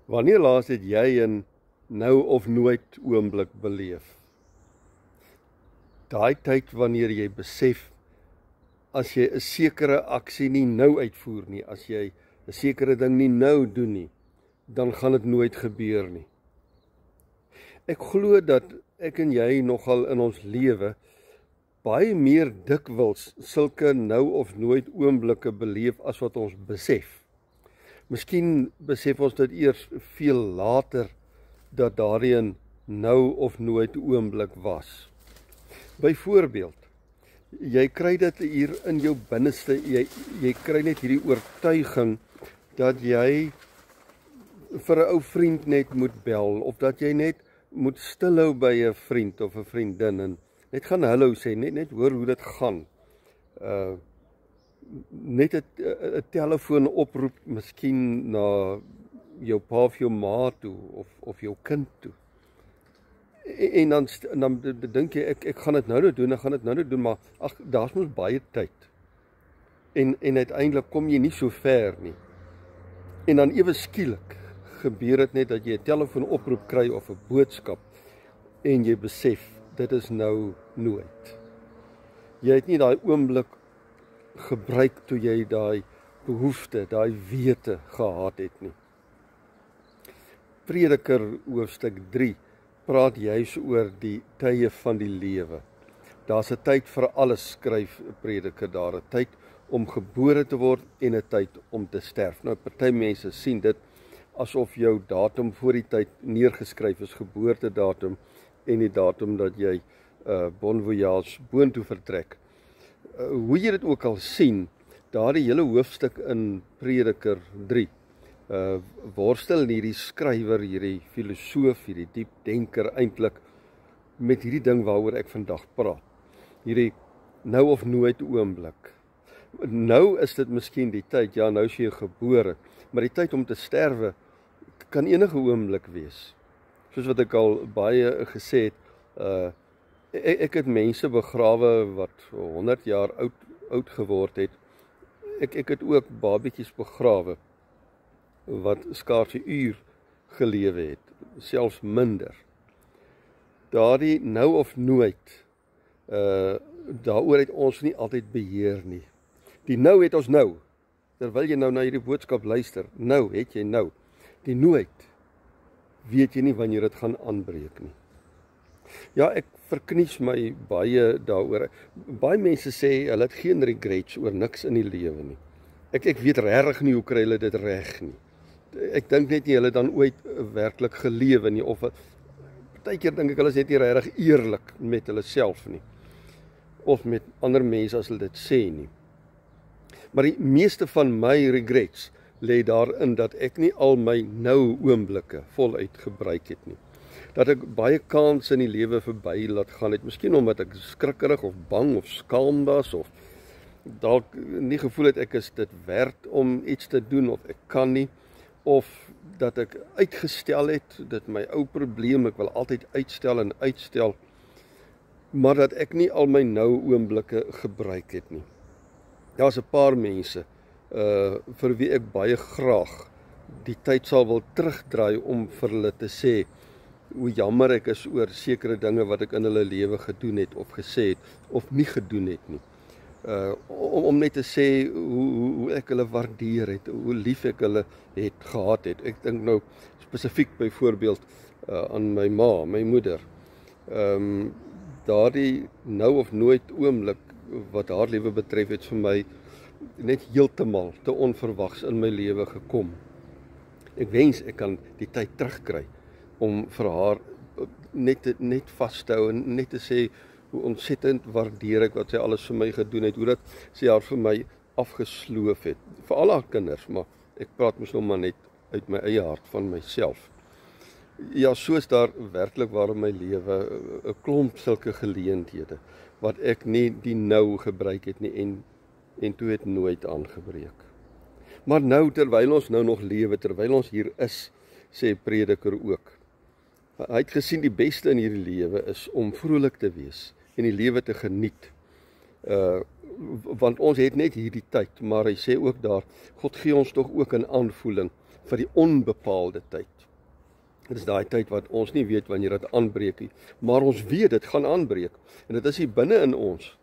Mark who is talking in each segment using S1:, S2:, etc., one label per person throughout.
S1: Wanneer laas het jy 'n nou of nooit oomblik beleef? Daai tyd wanneer jy besef, as jy 'n sekere aksie nie nou uitvoer nie, as jy 'n sekere ding nie nou doen nie, dan gaan dit nooit gebeur nie. Ek glo dat ek en jy nogal in ons lewe baie meer dikwels sulke nou of nooit oomblikke beleef as wat ons besef. Miskien besef ons dit eers veel later dat daardie 'n nou of nooit oomblik was. Byvoorbeeld, jy kry dit hier in jou binneste, jy kry net hierdie oortuiging dat jy vir 'n ou vriend net moet bel, of dat jy net moet stilhou by 'n vriend of 'n vriendin en net gaan hallo sê, net hoor hoe dit gaan. Net 'n telefoon oproep, miskien na jou pa of jou ma toe of jou kind toe. En dan dink jy ek gaan dit nou doen, maar ag, daar's mos baie tyd. En uiteindelik kom jy nie so ver nie. En dan ewe skielik gebeur dit net dat jy 'n telefoon oproep kry of 'n boodskap en jy besef dit is nou nooit. Jy het nie daai oomblik gebruik toe jy daai behoefte, daai wete gehad het nie. Prediker hoofstuk 3 praat juis oor die tye van die lewe. Daar's 'n tyd vir alles, skryf Prediker daar, 'n tyd om gebore te word en 'n tyd om te sterf. Nou, party mense sien dit asof jou datum voor die tyd neergeskryf is, geboortedatum en die datum dat jy bon voyage boontoe vertrek. Hoe jy dit ook al sien, daardie hele hoofstuk in Prediker 3, worstel hierdie skrywer, hierdie filosoof, hierdie diep denker eintlik met hierdie ding waaroor ek vandag praat. Hierdie nou of nooit oomblik. Nou is dit miskien die tyd, ja, nou is jy gebore, maar die tyd om te sterwe kan enige oomblik wees. Soos wat ek al baie gesê het, ek het mense begrawe wat 100 jaar oud geword het. Ek het ook babetjies begrawe wat skaars 'n uur gelewe het, selfs minder. Daardie nou of nooit, daaroor het ons nie altyd beheer nie. Die nou het ons nou, terwyl jy nou na hierdie boodskap luister, nou het jy nou. Die nooit, weet jy nie wanneer dit gaan aanbreek nie. Ja, ek verknies my baie daaroor. Baie mense sê, hulle het geen regrets oor niks in die lewe nie. Ek weet regtig nie hoe kry hulle dit reg nie. Ek dink net nie hulle dan ooit werklik gelewe nie, of partykeer dink ek hulle is net nie regtig eerlik met hulle self nie, of met ander mense as hulle dit sê nie. Maar die meeste van my regrets lê daarin dat ek nie al my nou oomblikke voluit gebruik het nie. Dat ek baie kansse in die lewe verby laat gaan het, miskien omdat ek skrikkerig of bang of skaam was, of dalk nie gevoel het ek is dit werd om iets te doen, of ek kan nie, of dat ek uitgestel het, dit my ou probleem, ek wil altyd uitstel, maar dat ek nie al my nou oomblikke gebruik het nie. Daar's 'n paar mense vir wie ek baie graag die tyd sal wil terugdraai om vir hulle te sê hoe jammer ek is oor sekere dinge wat ek in hulle lewe gedoen het of gesê het of nie gedoen het nie. Om net te sê hoe ek hulle waardeer het, hoe lief ek hulle het gehad het. Ek dink nou spesifiek byvoorbeeld aan my ma, my moeder. Daardie nou of nooit oomblik wat haar lewe betref het vir my net heeltemal te onverwags in my lewe gekom. Ek wens ek kan die tyd terugkry om vir haar net vas te hou en net te sê hoe ontsettend waardeer ek wat sy alles vir my gedoen het, hoe dat sy haar vir my afgesloof het, vir al haar kinders, maar ek praat mos nou maar net uit my eie hart van myself. Ja, so is daar werklik waar in my lewe 'n klomp sulke geleenthede, wat ek nie die nou gebruik het nie en toe het nooit aangebreek. Maar nou, terwyl ons nou nog lewe, terwyl ons hier is, sê Prediker ook, hy het gesien die beste in hierdie lewe is om vrolik te wees en die lewe te geniet. Want ons het net hierdie tyd, maar hy sê ook daar, God gee ons tog ook 'n aanvoeling vir die onbepaalde tyd. Dit is daai tyd wat ons nie weet wanneer dit aanbreek nie, maar ons weet dit gaan aanbreek. En dit is hier binne in ons.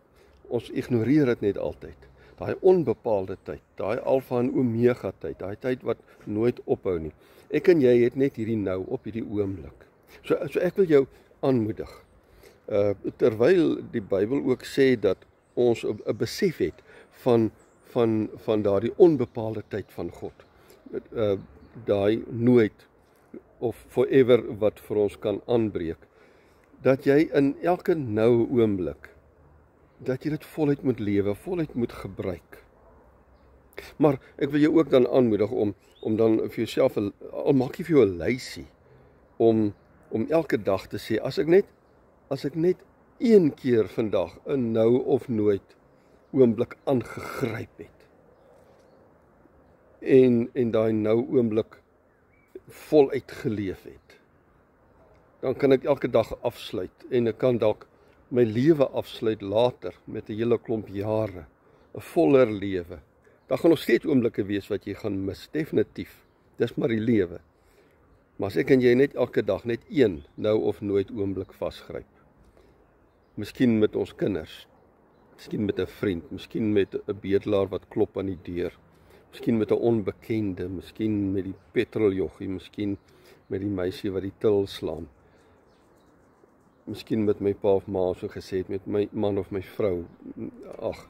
S1: Ons ignoreer dit net altyd. Daai onbepaalde tyd, daai alfa en omega tyd, daai tyd wat nooit ophou nie. Ek en jy het net hierdie nou op hierdie oomblik. So ek wil jou aanmoedig. Terwyl die Bybel ook sê dat ons 'n besef het van daardie onbepaalde tyd van God. Daai nooit of forever wat vir ons kan aanbreek. Dat jy in elke nou oomblik, dat jy dit voluit moet lewe, voluit moet gebruik. Maar ek wil jou ook dan aanmoedig om dan vir jouself, al maak jy vir jou 'n lysie, om elke dag te sê, as ek net een keer vandag 'n nou of nooit oomblik aangegryp het, en daai nou oomblik voluit geleef het, dan kan ek elke dag afsluit, en ek kan dalk my lewe afsluit later, met 'n hele klomp jare, 'n voller lewe. Daar gaan nog steeds oomblikke wees wat jy gaan mis, definitief, dis maar die lewe. Maar as ek en jy net elke dag net een nou of nooit oomblik vasgryp, miskien met ons kinders, miskien met 'n vriend, miskien met 'n bedelaar wat klop aan die deur, miskien met 'n onbekende, miskien met die petroljoggie, miskien met die meisie wat die til slaan, miskien met my pa of ma, so gesê het, met my man of my vrou. Ag,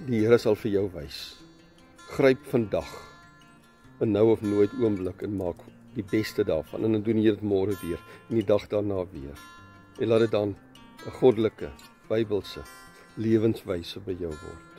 S1: die Here sal vir jou wys. Gryp vandag 'n nou of nooit oomblik en maak die beste daarvan, en dan doen jy dit môre weer, en die dag daarna weer. En laat dit dan 'n goddelike, Bybelse lewenswyse by jou word.